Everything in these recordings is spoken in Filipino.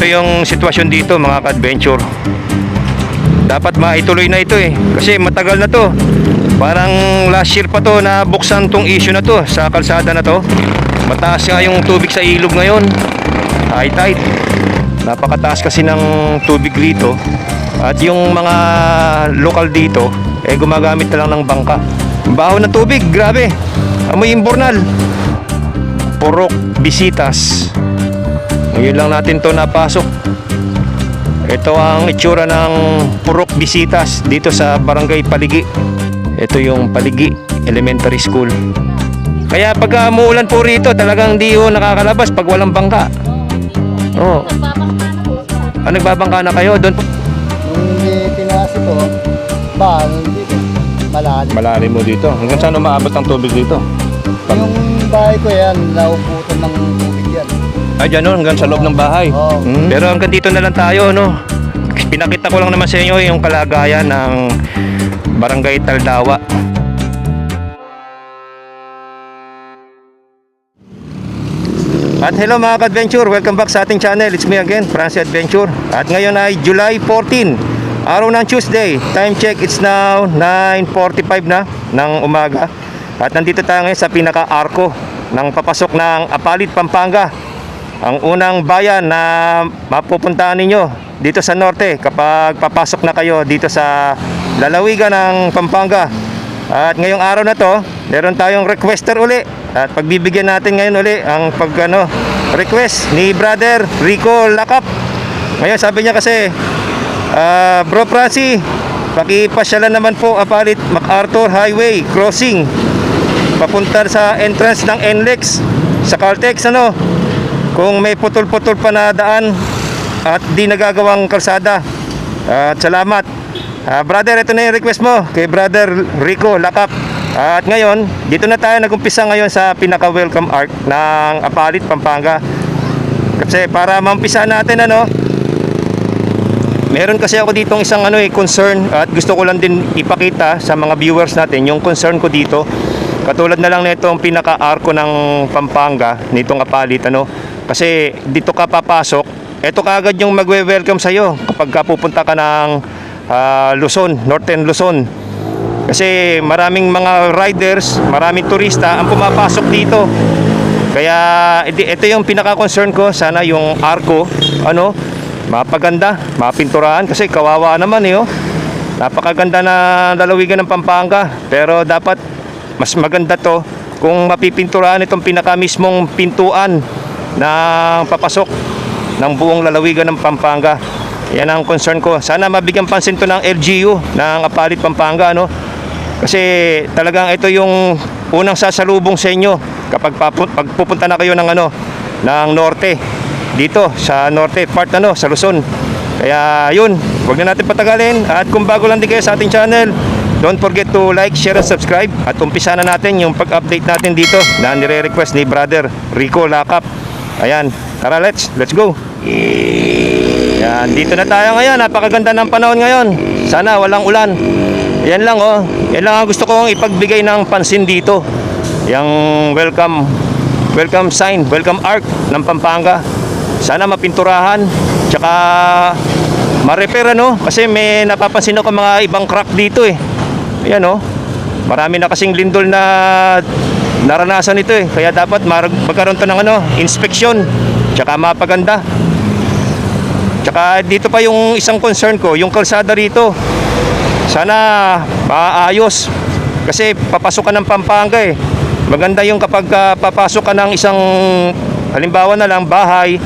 Ito yung sitwasyon dito mga ka-adventure. Dapat maituloy na ito kasi matagal na to. Parang last year pa to na buksan tong issue na to sa kalsada na to. Mataas nga yung tubig sa ilog ngayon. High tide. Napakataas kasi ng tubig dito. At yung mga lokal dito gumagamit na lang ng bangka. Baho ng tubig, grabe. Amoy imbornal. Purok Bisitas. Ngayon lang natin to napasok. Ito ang itsura ng Purok Bisitas dito sa Barangay Paligi. Ito yung Paligi Elementary School. Kaya pag umuulan po rito, talagang di nakakalabas pag walang bangka. Oh. Nagbabangka na kayo doon? Hindi tinaas ito, dito, malalim. Malalim mo dito. Hanggang saan umaabot ang tubig dito? Yung bahay ko yan, naubutan ng tubig yan. Dyan hanggang sa loob ng bahay. Oh. Pero hanggang dito na lang tayo, no? Pinakita ko lang naman sa inyo yung kalagayan ng Barangay Taldawa. At hello mga ka-adventure, welcome back sa ating channel. It's me again, Francis Adventure. At ngayon ay July 14, araw ng Tuesday. Time check, it's now 9:45 na ng umaga. At nandito tayo ngayon sa pinaka-arko ng papasok ng Apalit, Pampanga. Ang unang bayan na mapupuntahan ninyo dito sa norte kapag papasok na kayo dito sa lalawigan ng Pampanga. At ngayong araw na to, meron tayong requester uli. At pagbibigyan natin ngayon uli ang request ni Brother Rico Lakap. Ngayon sabi niya kasi, Bro Francis, pakipasyalan naman po Apalit MacArthur Highway crossing papunta sa entrance ng NLEX sa Caltex, kung may putol-putol pa na daan at di nagagawang kalsada. At salamat. Brother, ito na yung request mo kay Brother Rico Lakap. At ngayon, dito na tayo nagumpisa ngayon sa pinaka-welcome arc ng Apalit, Pampanga. Kasi para maumpisa natin, meron kasi ako ditong isang concern at gusto ko lang din ipakita sa mga viewers natin yung concern ko dito. Katulad na lang nitong pinaka-arko ng Pampanga, nitong Apalit, kasi dito ka papasok, ito kaagad yung magwe-welcome sa'yo kapag pupunta ka ng Luzon, Northern Luzon. Kasi maraming mga riders, maraming turista ang pumapasok dito. Kaya ito yung pinaka-concern ko. Sana yung arko, mapaganda, mapinturahan. Kasi kawawa naman napakaganda na lalawigan ng Pampanga. Pero dapat mas maganda to kung mapipinturahan itong pinaka-mismong pintuan ng papasok ng buong lalawigan ng Pampanga. Yan ang concern ko. Sana mabigyan pansin to ng LGU ng Apalit, Pampanga, kasi talagang ito yung unang sasalubong sa inyo kapag pupunta na kayo ng ng norte, dito sa norte part sa Luzon. Kaya yun, huwag na natin patagalin. At kung bago lang din kayo sa ating channel, don't forget to like, share, and subscribe. At umpisa na natin yung pag-update natin dito na nire-request ni Brother Rico Lakap. Ayan, tara, let's go. Yan, dito na tayo ngayon. Napakaganda ng panahon ngayon. Sana walang ulan. Yan lang Yan lang ang gusto kong ipagbigay ng pansin dito. Yung welcome sign, welcome arc ng Pampanga. Sana mapinturahan, tsaka ma-repair kasi may napapansin ako mga ibang crack dito Ayan marami na kasing lindol na naranasan ito kaya dapat magkaroon to ng inspeksyon, tsaka mapaganda. Tsaka dito pa yung isang concern ko, yung kalsada rito. Sana maayos kasi papasok ka ng Pampanga Maganda yung kapag papasok ka ng isang, halimbawa na lang, bahay.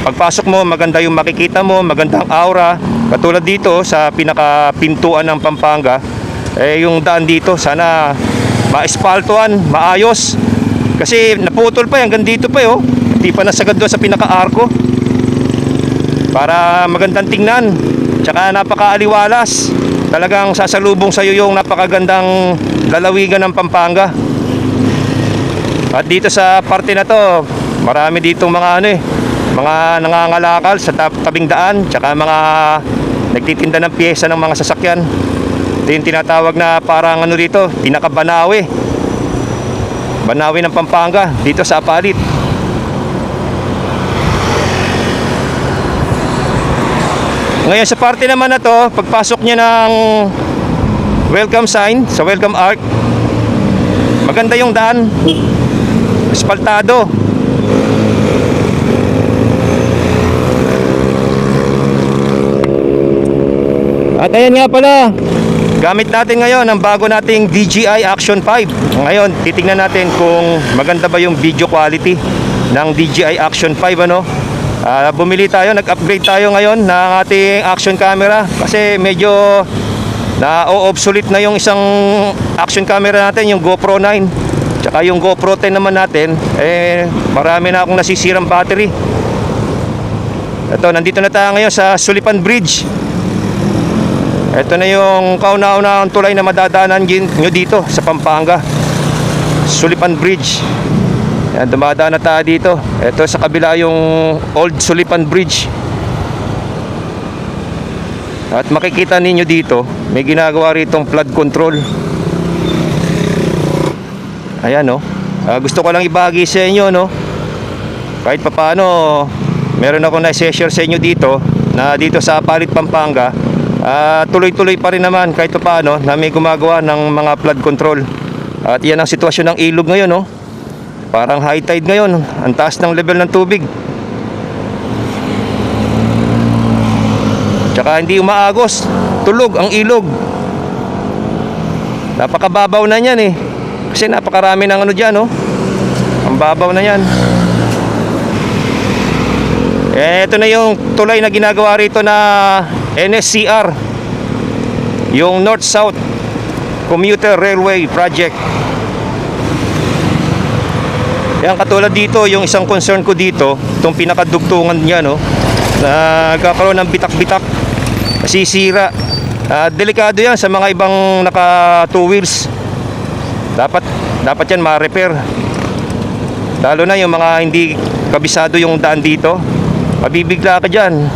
Pagpasok mo, maganda yung makikita mo, magandang aura. Katulad dito sa pinakapintuan ng Pampanga, yung daan dito sana ma-espaltuan, maayos. Kasi naputol pa hanggang dito pa Hindi pa nasagad doon sa pinaka-arko. Para magandang tingnan, tsaka napakaaliwalas. Talagang sasalubong sa iyo yung napakagandang lalawigan ng Pampanga. At dito sa parte na to, marami ditong mga mga nangangalakal sa tabing daan, tsaka mga nagtitinda ng piyesa ng mga sasakyan. Ito yung tinatawag na parang dito, pinaka-Banawe. Banawe ng Pampanga, dito sa Apalit. Ngayon sa parte naman na to, pagpasok nyo ng welcome sign sa welcome arc, maganda yung daan, aspaltado. At ayan nga pala, gamit natin ngayon ang bago nating DJI Action 5. Ngayon, titingnan natin kung maganda ba yung video quality ng DJI Action 5, ano? Bumili tayo, nag-upgrade tayo ngayon ng ating action camera kasi medyo na-obsolete na yung isang action camera natin, yung GoPro 9. Tsaka yung GoPro 10 naman natin, marami na akong nasisirang battery. Ito, nandito na tayo ngayon sa Sulipan Bridge. Ito na yung kauna-unahang tulay na madadaanan nyo dito sa Pampanga, Sulipan Bridge. Yan, dumadaan na tayo dito. Ito sa kabila yung Old Sulipan Bridge. At makikita ninyo dito, may ginagawa ritong flood control. Ayan, no. Gusto ko lang ibahagi sa inyo, no. Kahit papaano, meron ako na-share sa inyo dito, na dito sa Apalit, Pampanga. Tuloy-tuloy pa rin naman kahit paano na may gumagawa ng mga flood control. At yan ang sitwasyon ng ilog ngayon, no? Parang high tide ngayon, ang taas ng level ng tubig. Tsaka hindi umaagos, tulog ang ilog. Napakababaw na niyan eh. Kasi napakarami ng ano dyan, no? Ang babaw na yan. Ito na yung tulay na ginagawa rito na NSCR, yung North-South Commuter Railway Project. Yan, katulad dito, yung isang concern ko dito, itong pinakadugtungan niya, no, na nagkakaroon ng bitak-bitak, nasisira. Delikado yan sa mga ibang naka 2 wheels. Dapat yan ma-repair. Lalo na yung mga hindi kabisado yung daan dito, mabibigla ka dyan.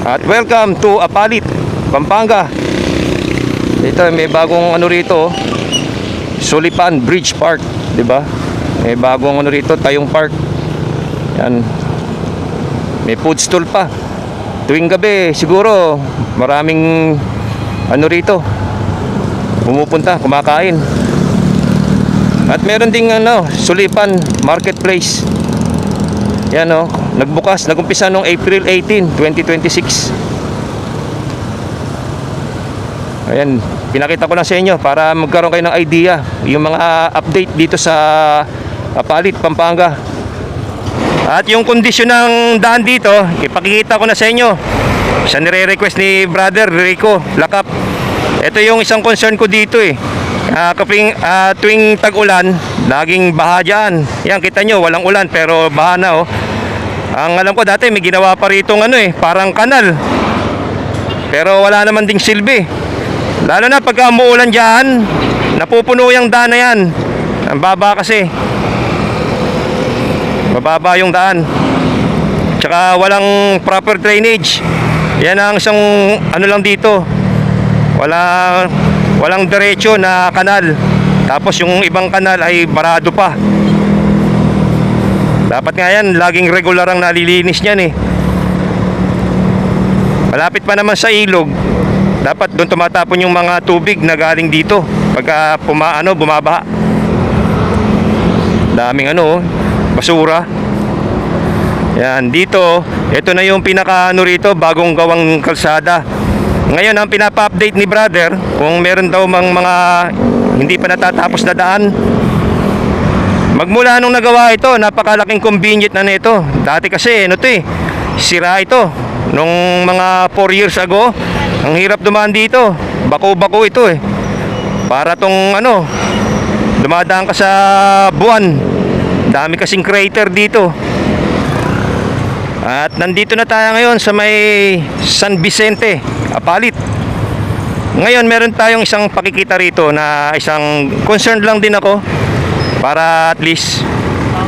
At welcome to Apalit, Pampanga. Dito may bagong ano rito, Sulipan Bridge Park, 'di ba? May bagong ano rito, Tayong Park. Yan. May food stall pa. Tuwing gabi siguro maraming ano rito pumupunta, kumakain. At meron ding ano, Sulipan Marketplace. Yan, oh, nagumpisa noong April 18, 2026. Ayan, pinakita ko lang sa inyo para magkaroon kayo ng idea yung mga update dito sa Apalit, Pampanga. At yung kondisyon ng daan dito, ipakikita ko na sa inyo. Sa nire-request ni Brother Rico Lakap. Ito yung isang concern ko dito eh. Tuwing tag-ulan, laging baha dyan. Yan, kita nyo, walang ulan pero baha na, oh. Ang alam ko dati may ginawa pa rito ano eh, parang kanal. Pero wala naman ding silbi. Lalo na pagka umuulan dyan, napupuno yung daan na yan. Ang baba kasi. Mababa yung daan. Tsaka walang proper drainage. Yan ang isang ano lang dito. Walang diretso na kanal. Tapos yung ibang kanal ay barado pa. Dapat nga yan, laging regular ang nalilinis niyan eh. Malapit pa naman sa ilog. Dapat doon tumatapon yung mga tubig na galing dito pagka bumabaha. Daming ano, basura. Yan, dito, ito na yung pinaka ano rito, bagong gawang kalsada. Ngayon, ang pinapa-update ni Brother, kung meron daw mga hindi pa natatapos na daan. Magmula nung nagawa ito, napakalaking convenient na nito. Dati kasi, ano to eh, sira ito. Nung mga 4 years ago, ang hirap dumaan dito. Bako-bako ito eh. Para tong ano, dumadaan ka sa buwan. Dami kasing crater dito. At nandito na tayo ngayon sa may San Vicente, Apalit. Ngayon meron tayong isang pakikita rito na isang concerned lang din ako para at least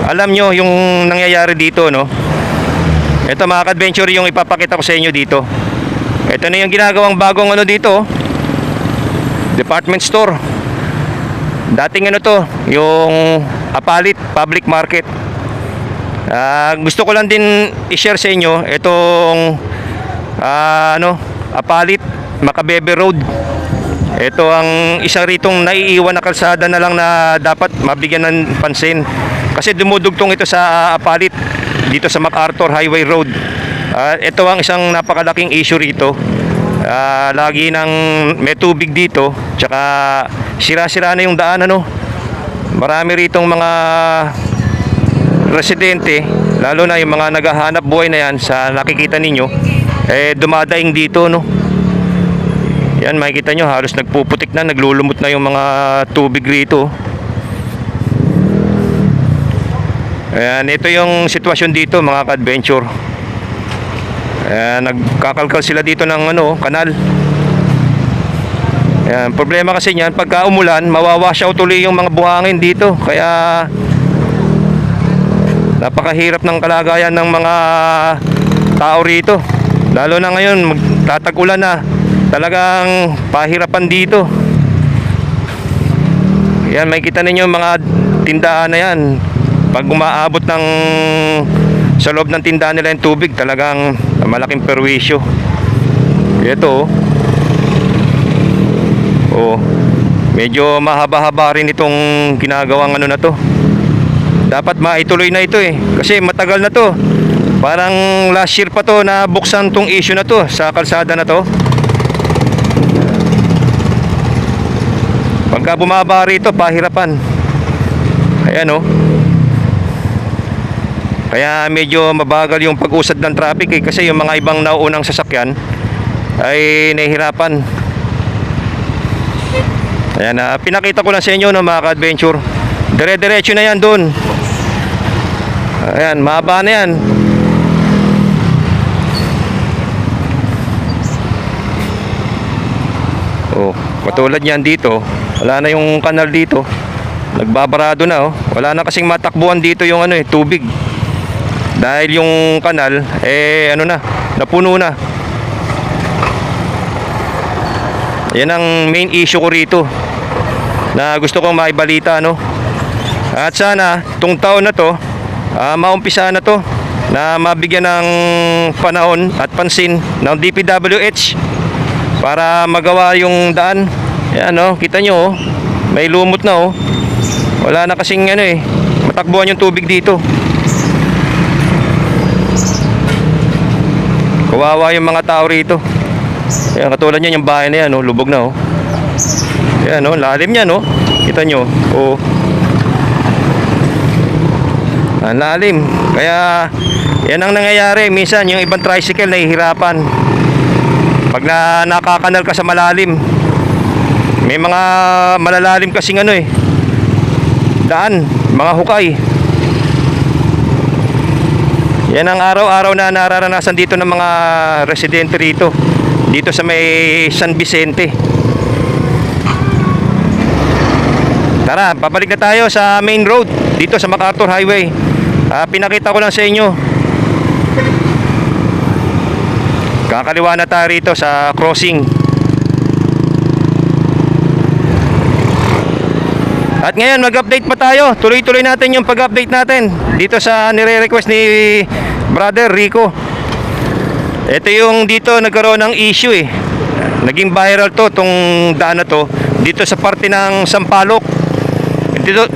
alam nyo yung nangyayari dito, no? Ito mga ka-adventure yung ipapakita ko sa inyo dito. Ito na yung ginagawang bagong ano dito, department store. dating ano to, yung Apalit Public Market. Gusto ko lang din i-share sa inyo itong Apalit Macabebe Road. Ito ang isa ritong naiiwan na kalsada na lang na dapat mabigyan ng pansin. Kasi dumudugtong ito sa Apalit, dito sa MacArthur Highway Road. Ito ang isang napakalaking issue rito. Lagi nang may tubig dito, tsaka sira-sira na yung daan, ano. Marami ritong mga residente, lalo na yung mga naghahanap buhay na yan, sa nakikita ninyo, dumadaing dito, no. Yan, makikita nyo, halos nagpuputik na, naglulumot na yung mga tubig rito. Ayan, ito yung sitwasyon dito, mga ka-adventure. Ayan, nagkakalkal sila dito ng kanal. Ayan, problema kasi niyan, pagka umulan, mawawash out tuloy yung mga buhangin dito. Kaya napakahirap ng kalagayan ng mga tao rito. Lalo na ngayon, magtatag-ulan na. Talagang pahirapan dito. Yan, makikita ninyo mga tindahan na yan. Pag umaabot ng sa loob ng tindahan nila yung tubig, talagang malaking perwisyo. Ito, medyo mahaba-haba rin itong ginagawang na to. Dapat maituloy na ito kasi matagal na to. Parang last year pa to na buksan tong issue na to sa kalsada na to. Pagka bumaba rito, pahirapan. Ayan, kaya medyo mabagal yung pag-usad ng traffic kasi yung mga ibang nauunang sasakyan ay nahihirapan. Ayan, pinakita ko lang sa inyo, mga ka-adventure. Dire-diretso na yan doon. Ayan, mahaba na yan. Katulad niyan dito, wala na yung kanal dito. Nagbabarado na, Wala na kasing matakbuhan dito yung tubig. Dahil yung kanal napuno na. Yan ang main issue ko rito na gusto kong maibalita, At sana tung taon na to, maumpisa na to, na mabigyan ng panahon at pansin ng DPWH para magawa yung daan. Yan, kita nyo, may lumot na, wala na kasing matakbuhan yung tubig dito. Kawawa yung mga tao rito. Yan, katulad niyan yung bahay na yan, lubog na, Yan, lalim niya, kita nyo, ang lalim. Kaya yan ang nangyayari. Minsan yung ibang tricycle nahihirapan pag nakakanal ka sa malalim. May mga malalalim kasing daan, mga hukay. Yan ang araw-araw na nararanasan dito ng mga residente rito, dito sa may San Vicente. Tara, babalik na tayo sa main road dito sa MacArthur Highway. Pinakita ko lang sa inyo. Kakaliwa na tayo rito sa crossing. At ngayon mag-update pa tayo. Tuloy-tuloy natin yung pag-update natin dito sa nire-request ni Brother Rico. Ito yung dito nagkaroon ng issue Naging viral to, tong daan na to, dito sa parte ng Sampaloc.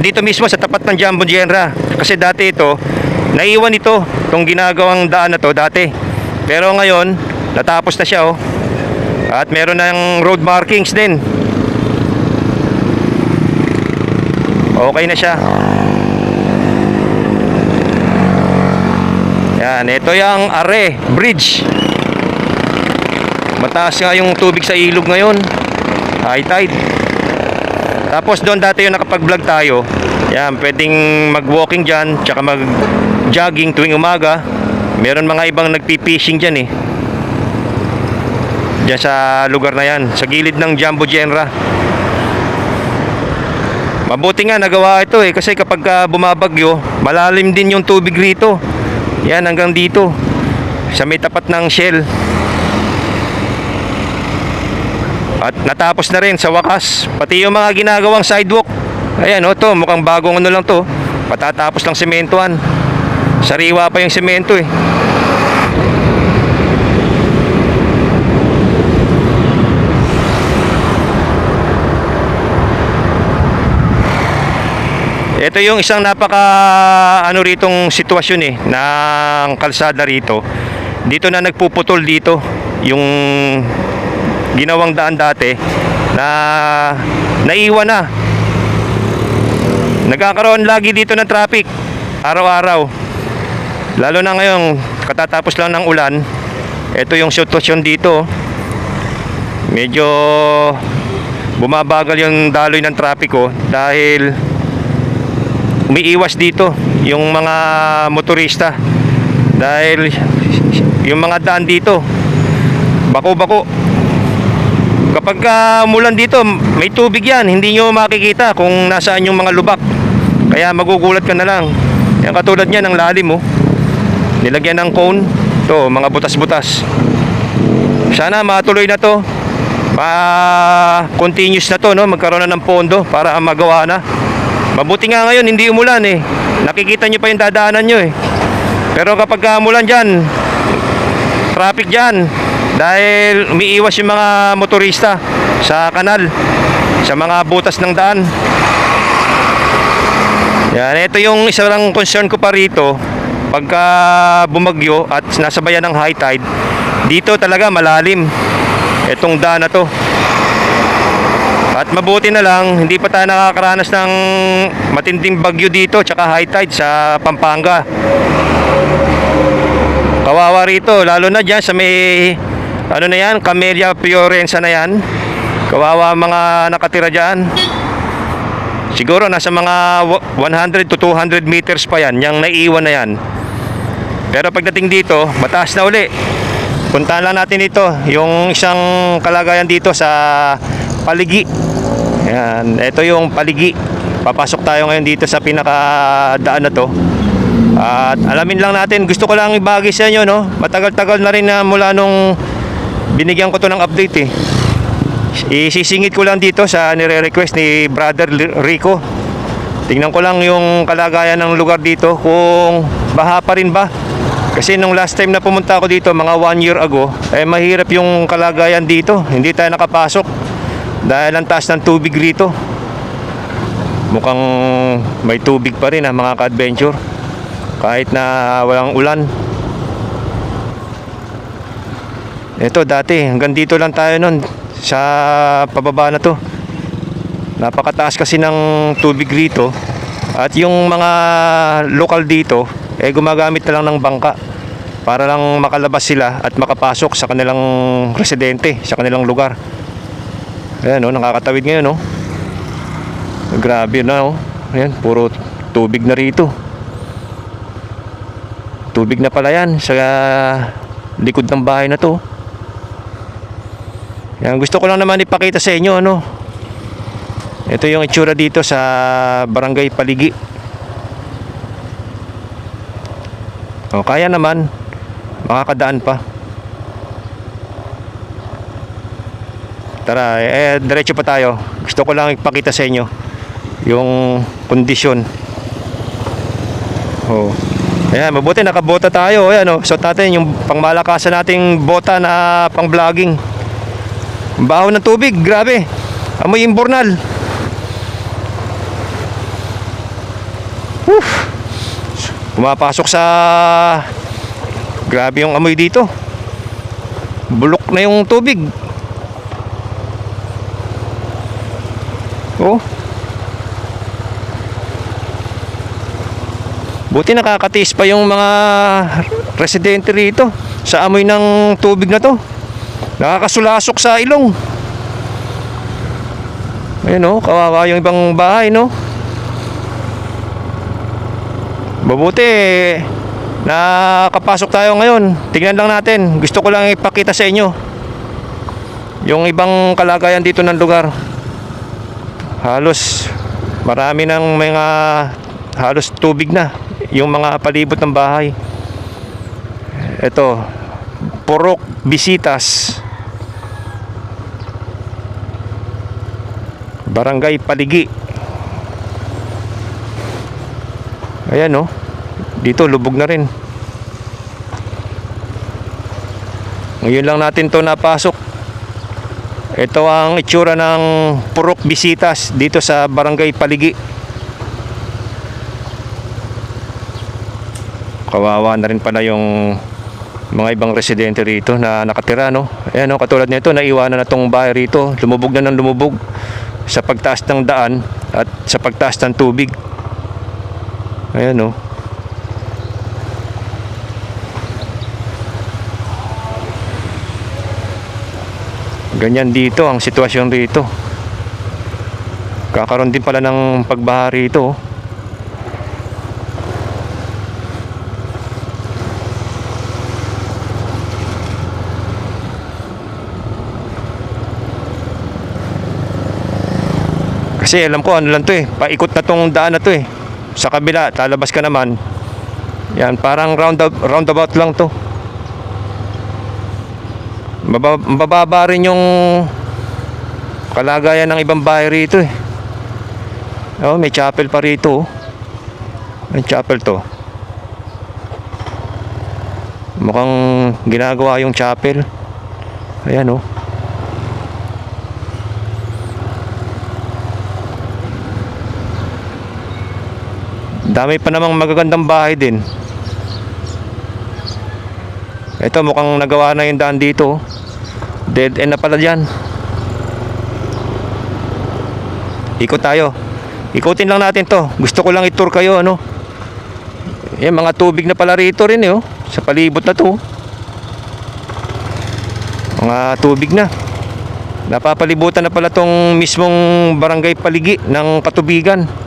Dito mismo sa tapat ng Jumbo General. Kasi dati ito, naiwan ito, itong ginagawang daan na to dati. Pero ngayon, natapos na siya At meron ng road markings din. Okay na siya. Yan, ito yung Are Bridge. Mataas nga yung tubig sa ilog ngayon, high tide. Tapos doon dati yung nakapag-vlog tayo. Yan, pwedeng mag-walking dyan, tsaka mag-jogging tuwing umaga. Meron mga ibang nagpi-fishing dyan Diyan sa lugar na yan, sa gilid ng Jumbo General. Mabuti nga nagawa ito kasi kapag bumabagyo, malalim din yung tubig rito. Yan, hanggang dito sa may tapat ng Shell. At natapos na rin sa wakas, pati yung mga ginagawang sidewalk Ayan o, to mukhang bagong ano lang to. Patatapos lang sementohan. Sariwa pa yung semento eh. Ito yung isang napaka ano ritong sitwasyon eh ng kalsada rito. Dito na nagpuputol dito yung ginawang daan dati na naiwan na. Nagkakaroon lagi dito ng traffic araw-araw. Lalo na ngayon katatapos lang ng ulan. Ito yung sitwasyon dito. Medyo bumabagal yung daloy ng trapiko dahil umiiwas dito yung mga motorista dahil yung mga daan dito bako-bako. Kapag umulan dito may tubig yan, hindi nyo makikita kung nasaan yung mga lubak, kaya magugulat ka na lang. Yan katulad niyan ng lalim nilagyan ng cone to, mga butas-butas. Sana matuloy na to, continuous na to, no? Magkaroon na ng pondo para magawa na. Mabuti nga ngayon hindi umulan eh. Nakikita nyo pa yung dadaanan nyo eh. Pero kapag umulan dyan, traffic dyan dahil umiiwas yung mga motorista sa kanal, sa mga butas ng daan. Yan, ito yung isa lang concern ko pa rito. Pagka bumagyo at nasabayan ng high tide, dito talaga malalim itong daan na to. At mabuti na lang, hindi pa tayo nakakaranas ng matinding bagyo dito tsaka high tide sa Pampanga. Kawawa rito, lalo na dyan sa may, ano na yan, Camellia Fiorenza na yan. Kawawa mga nakatira dyan. Siguro nasa mga 100 to 200 meters pa yan, yung naiiwan na yan. Pero pagdating dito, mataas na uli. Puntahan lang natin ito, yung isang kalagayan dito sa Paligi. Ayan, ito yung Paligi. Papasok tayo ngayon dito sa pinakadaan na to. At alamin lang natin, gusto ko lang ibahagi sa inyo, no? Matagal-tagal na rin na mula nung binigyan ko to ng update eh. Isisingit ko lang dito sa nire-request ni Brother Rico. Tingnan ko lang yung kalagayan ng lugar dito, kung baha pa rin ba. Kasi nung last time na pumunta ako dito, mga 1 year ago, mahirap yung kalagayan dito. Hindi tayo nakapasok dahil ang taas ng tubig rito. Mukhang may tubig pa rin mga ka-adventure, kahit na walang ulan. Ito dati, hanggang dito lang tayo nun sa pababa na to. Napakataas kasi ng tubig rito. At yung mga lokal dito gumagamit na lang ng bangka para lang makalabas sila at makapasok sa kanilang residente, sa kanilang lugar. Ayan nakakatawid ngayon Grabe na Ayan, puro tubig na rito. Tubig na pala yan sa likod ng bahay na to. Yan, gusto ko lang naman ipakita sa inyo ito yung itsura dito sa Barangay Paligi. Kaya naman, makakadaan pa. Tara, diretso pa tayo. Gusto ko lang ipakita sa inyo yung kondisyon. Ayan, mabuti nakabota tayo. Ayan suot natin yung pangmalakasan nating bota na pang vlogging. Baho ng tubig, grabe. Amoy imbornal. Pumapasok sa... Grabe yung amoy dito. Bulok na yung tubig. Buti nakakatiis pa yung mga residente rito sa amoy ng tubig na to. Nakakasulasok sa ilong. Ayun kawawa yung ibang bahay Mabuti nakapasok tayo ngayon. Tingnan lang natin. Gusto ko lang ipakita sa inyo yung ibang kalagayan dito ng lugar. Halos marami ng mga halos tubig na yung mga palibot ng bahay. Ito, Purok Bisitas, Barangay Paligi. Ayan oh. Dito lubog na rin. Ngayon lang natin to napasok. Ito ang itsura ng Purok Bisitas dito sa Barangay Paligi. Kawawa na rin pala yung mga ibang residente rito na nakatira, no? Ayan, no? Katulad nito, naiwanan na tong bahay rito. Lumubog na ng lumubog sa pagtaas ng daan at sa pagtaas ng tubig. Ayan, no? Ganyan dito ang sitwasyon rito. Kakaroon din pala ng pagbaha rito, oh. Kasi alam ko ano lang to eh, paikot na tong daan na to eh. Sa kabila, talabas ka naman. Yan, parang roundabout lang to. Mababa rin yung kalagayan ng ibang bahay rito eh. Oh, may chapel pa rito. May chapel to. Mukhang ginagawa yung chapel. Ayan oh. Dami pa namang magagandang bahay din. Ito mukhang nagawa na yung daan dito. Dead end na pala dyan. Ikot tayo. Ikutin lang natin to. Gusto ko lang i-tour kayo, ano. Yan, mga tubig na pala rito rin eh, oh. Sa palibot na to. Mga tubig na. Napapalibutan na pala tong mismong Barangay Paligi ng Katubigan.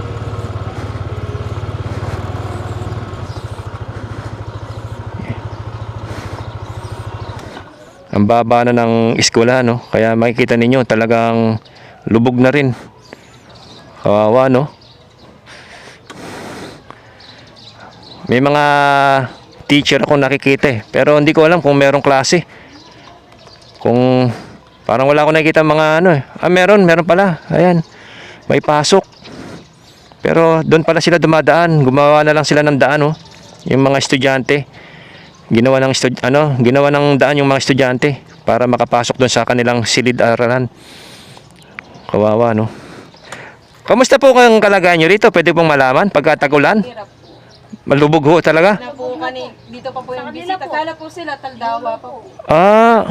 Ang baba na ng eskwela, no? Kaya makikita ninyo talagang lubog na rin. Kawawa, no? May mga teacher akong nakikita eh. Pero hindi ko alam kung merong klase. Kung parang wala akong nakikita mga ano eh. Ah, meron pala. Ayan. May pasok. Pero doon pala sila dumadaan. Gumawa na lang sila ng daan, no? Yung mga estudyante. Ginawa ng daan yung mga estudyante para makapasok doon sa kanilang silid-aralan. Kawawa, no? Kamusta po ang kalagayan nyo rito? Pwede pong malaman pagkatagulan? Malubog ho talaga? Dito pa po yung bisita. Kala po sila, Taldawa pa po. Ah,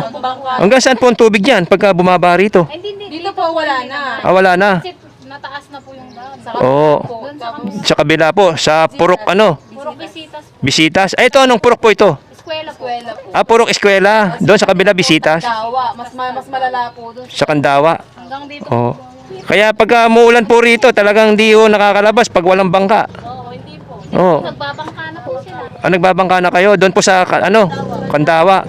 hanggang saan po ang tubig dyan pagka bumaba rito? Dito po wala na. Ah, wala na. Kasi nataas na po yung daan. Oo. Doon sa Sa kabila po, sa Purok ano? Puro bisitas. Bisitas. Ay, ito, anong Purok po ito? Eskwela po. eskwela po. Ah, Purok Eskwela. Doon sa kabila, Bisitas. Taldawa. Mas malala po doon. Sa Kandawa. Hanggang dito. Oo. Kaya pagka umuulan po rito, talagang di ho nakakalabas pag walang bangka. Oo, hindi po. Oo. Nagbabangka na po sila. Ah, nagbabangka na kayo doon po sa Kandawa.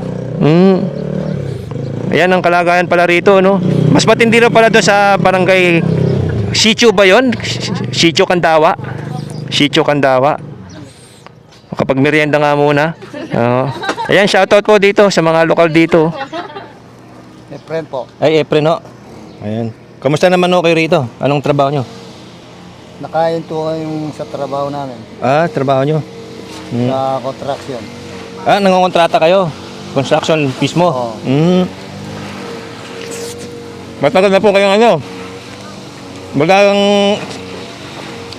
Ayan ang kalagayan pala rito, no? Mas matindi na pala doon sa barangay Sitio ba 'yon? Sitio Kandawa. Sitio Kandawa. Kapag merienda nga muna. Oo. Ayan, shoutout po dito sa mga lokal dito. Efren po. Ay, Efren ho. Ayan. Kamusta naman ho kayo rito? Anong trabaho nyo? Nakain to yung sa trabaho namin. Ah, trabaho nyo. Sa construction. Ah, nangongontrata kayo? Construction mismo? Oo. Matagal na po kayong ano? Bagang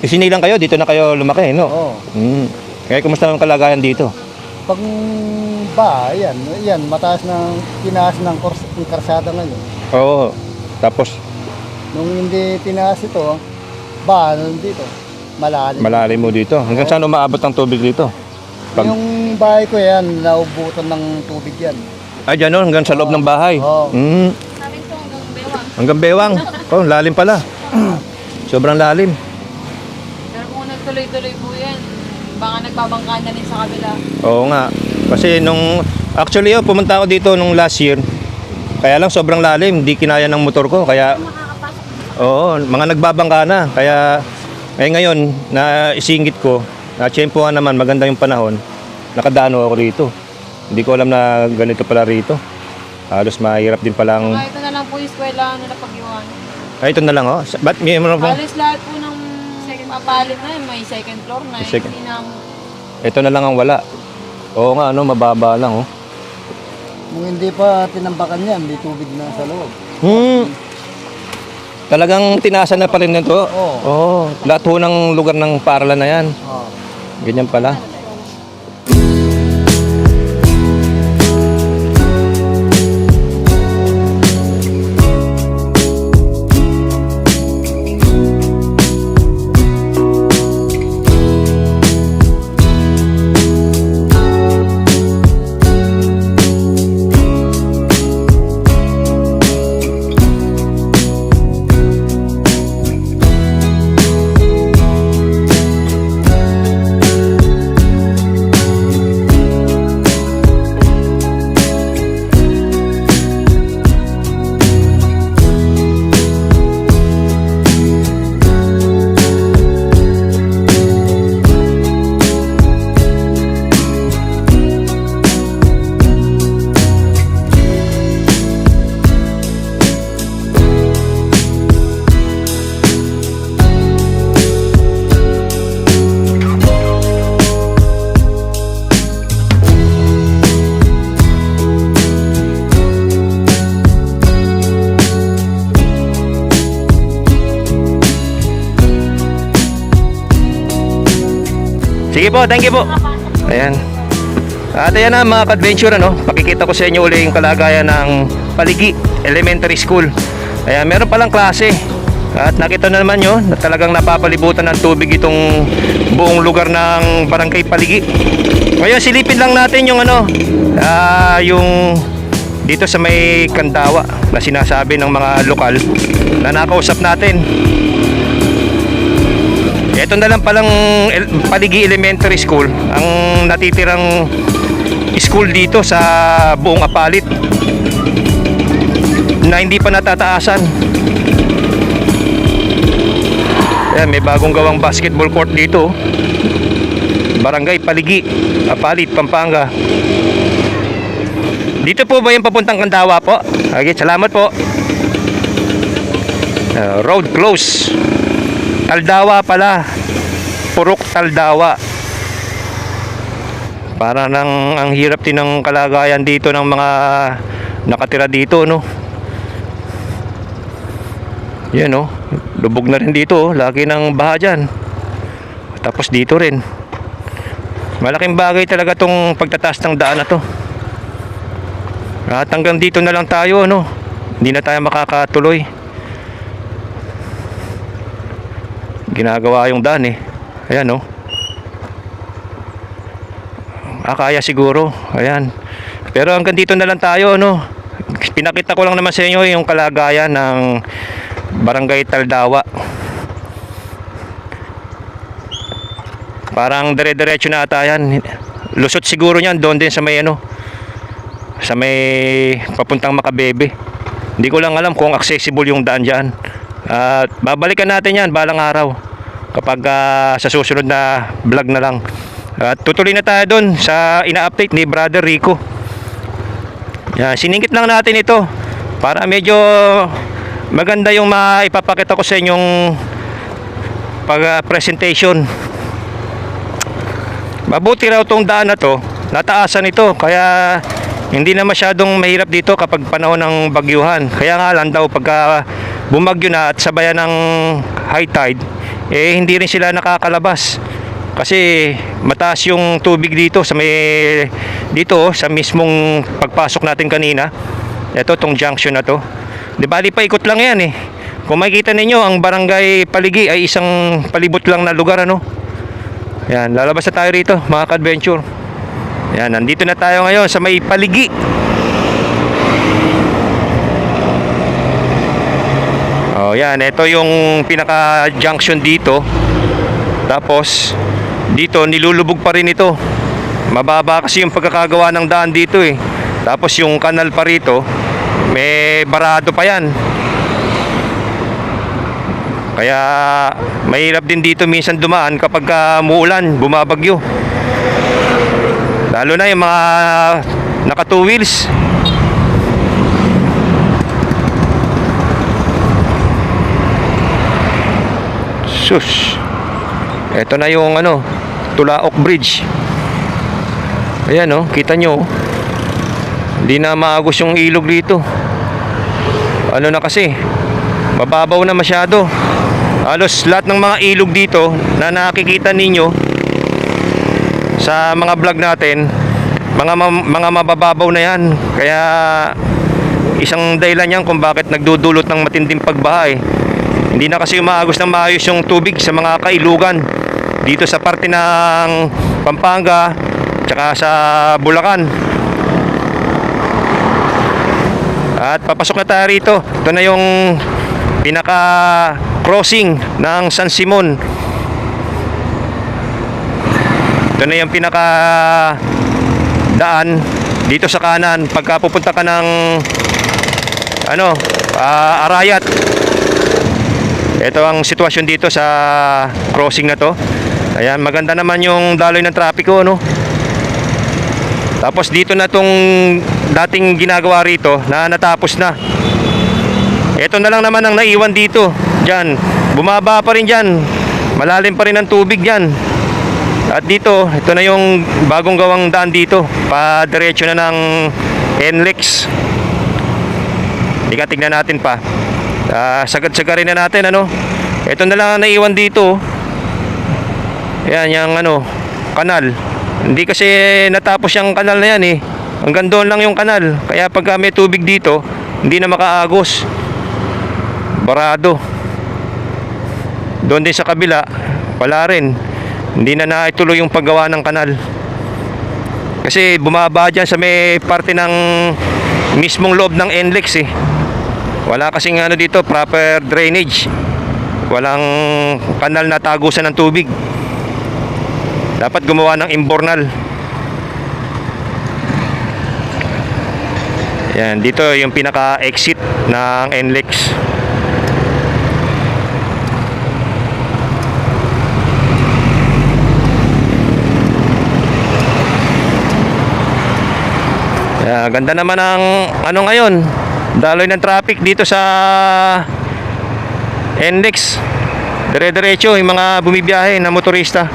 isinilang kayo, dito na kayo lumaki, no? Oo. Kaya kumusta ang kalagayan dito? Pag yan, mataas ng tinaas ng karsada ngayon. Oo. Tapos, Nung hindi tinaas ito, dito, malalim. malalim mo dito. Hanggang saan umaabot ang tubig dito? Pag- Yung bahay ko yan, naubutan ng tubig yan. Ay, dyan no? Hanggang sa loob ng bahay. Oo. Sabi ko hanggang bewang. Hanggang bewang. Oh, lalim pala. Sobrang lalim. Pero kung nagtuloy-tuloy po yan, baka nagbabangka na rin sa kabila. Oo nga. Kasi actually pumunta ako dito nung last year. Kaya lang sobrang lalim, di kinaya ng motor ko. Kaya, mga nagbabangka na. Kaya, ngayon, na isingit ko, na-tsempohan naman, maganda yung panahon. Nakadaan ako rito. Hindi ko alam na ganito pala rito. Halos mahirap din palang... Ito na lang po yung eskwela na napag-iwan. Ay, ito na lang, oh. Ba't may ano po? Halos lahat po ng apalit na yun, may second floor na. Second. Hindi na, Ito na lang ang wala. Oo nga, ano, mababa lang, oh. Kung hindi pa tinambakan yan, may tubig na sa loob. Talagang tinasa na pa rin nito. Oo. Oo. Lahat ho ng lugar ng paaralan na yan. Oh. Ganyan pala. Sige po, thank you po. Ayan. At ayan na mga ka-adventure, ano, pakikita ko sa inyo uli yung kalagayan ng Paligi Elementary School. Ayan, meron palang klase. At nakita na naman nyo na talagang napapalibutan ng tubig itong buong lugar ng Barangay Paligi. Ngayon silipin lang natin yung ano, yung dito sa may Kandawa na sinasabi ng mga lokal na nakausap natin. Ito na lang palang Paligi Elementary School ang natitirang school dito sa buong Apalit na hindi pa natataasan. Ayan, may bagong gawang basketball court dito. Barangay Paligi, Apalit, Pampanga. Dito po ba yung papuntang Kandawa po? Okay, salamat po. Road close. Taldawa pala. Purok Taldawa. Para nang ang hirap din ng kalagayan dito ng mga nakatira dito, no. Yan, no. Lubog na rin dito, oh. Lagi ng baha dyan. Tapos dito rin. Malaking bagay talaga tong pagtataas ng daan na to. At hanggang dito na lang tayo, no. Hindi na tayo makakatuloy. Ginagawa yung daan eh. Ayan, no. Kaya siguro. Ayan. Pero hanggang dito na lang tayo, no. Pinakita ko lang naman sa inyo yung kalagayan ng Barangay Taldawa. Parang dire-diretso na ata yan. Lusot siguro niyan doon din sa may ano, sa may papuntang Makabebe. Hindi ko lang alam kung accessible yung daan dyan. At babalikan natin yan balang araw kapag sa susunod na vlog na lang. At tutuloy na tayo doon sa ina-update ni Brother Rico. Yan, siningit lang natin ito para medyo maganda yung maipapakita ko sa inyong pag-presentation. Mabuti raw tong daan na to, nataasan ito, kaya hindi na masyadong mahirap dito kapag panahon ng bagyuhan. Kaya nga lang daw pagka bumagyo na at sabayan ng high tide, eh hindi rin sila nakakalabas. Kasi mataas yung tubig dito sa may dito sa mismong pagpasok natin kanina. Ito tong junction na to. Di bali pa ikot lang yan eh. Kung makikita ninyo, ang Barangay Paligi ay isang palibot lang na lugar, ano. Yan, lalabas na tayo rito mga ka-adventure. Yan, nandito na tayo ngayon sa may Paligi. Oh, yan, ito yung pinaka junction dito. Tapos dito nilulubog pa rin ito. Mababa kasi yung pagkakagawa ng daan dito eh. Tapos yung kanal pa rito, may barado pa yan. Kaya mahirap din dito minsan dumaan kapag muulan, bumabagyo. Lalo na yung mga naka two wheels. Sus. Ito na yung ano, Tulaok Bridge. Ayan oh, kita nyo. Hindi na maagos yung ilog dito. Ano na kasi, mababaw na masyado. Halos lahat ng mga ilog dito na nakikita ninyo sa mga vlog natin, mga mabababaw na yan. Kaya isang dahilan yan kung bakit nagdudulot ng matinding pagbaha eh. Hindi na kasi umaagos ng maayos yung tubig sa mga kailugan dito sa parte ng Pampanga tsaka sa Bulacan. At papasok na tayo rito. Ito na yung pinaka crossing ng San Simon. Ito na yung pinaka daan dito sa kanan pagka pupunta ka ng ano, Arayat. Ito ang sitwasyon dito sa crossing na to. Ayan, maganda naman yung daloy ng trapiko, no? Tapos dito na tong dating ginagawa rito na natapos na. Ito na lang naman ang naiwan dito. Diyan, bumaba pa rin diyan. Malalim pa rin ang tubig diyan. At dito, ito na yung bagong gawang daan dito. Pa-diretso na ng NLEX. Tingnan natin pa. Sagad-sagarin na natin, ano. Ito na lang ang naiwan dito. Yan, yung ano, kanal. Hindi kasi natapos yung kanal na yan eh. Hanggang doon lang yung kanal. Kaya pag may tubig dito, hindi na makaagos. Barado. Doon din sa kabila, wala rin. Hindi na naituloy yung paggawa ng kanal. Kasi bumaba dyan sa may parte ng mismong loob ng NLEX eh. Wala kasing ano dito, proper drainage. Walang kanal na tagusan ng tubig. Dapat gumawa ng imbornal. Yan, dito yung pinaka-exit ng NLEX. Yan, ganda naman ang ano ngayon. Daloy ng traffic dito sa NLEX. Dire-diretso yung mga bumibiyahe na motorista.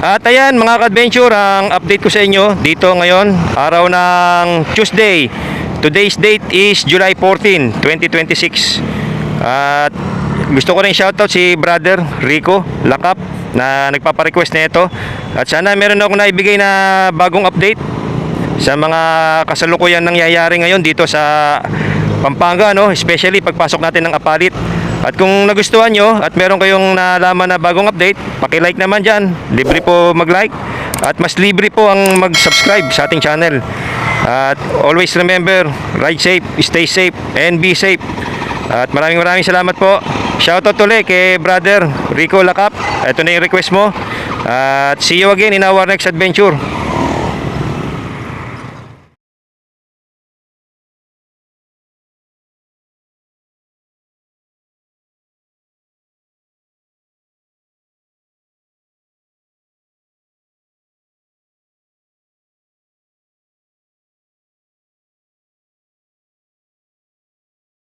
At ayan mga ka-adventure, ang update ko sa inyo dito ngayon, araw ng Tuesday. Today's date is July 14, 2026. At gusto ko rin shoutout si Brother Rico Lakap na nagpapa-request na ito. At sana meron akong naibigay na bagong update sa mga kasalukuyan nangyayari ngayon dito sa Pampanga, no? Especially pagpasok natin ng Apalit. At kung nagustuhan nyo at meron kayong nalaman na bagong update, paki-like naman dyan. Libre po mag-like. At mas libre po ang mag-subscribe sa ating channel. At always remember, ride safe, stay safe, and be safe. At maraming salamat po. Shoutout ulit kay Brother Rico Lakap. Ito na yung request mo. At see you again in our next adventure.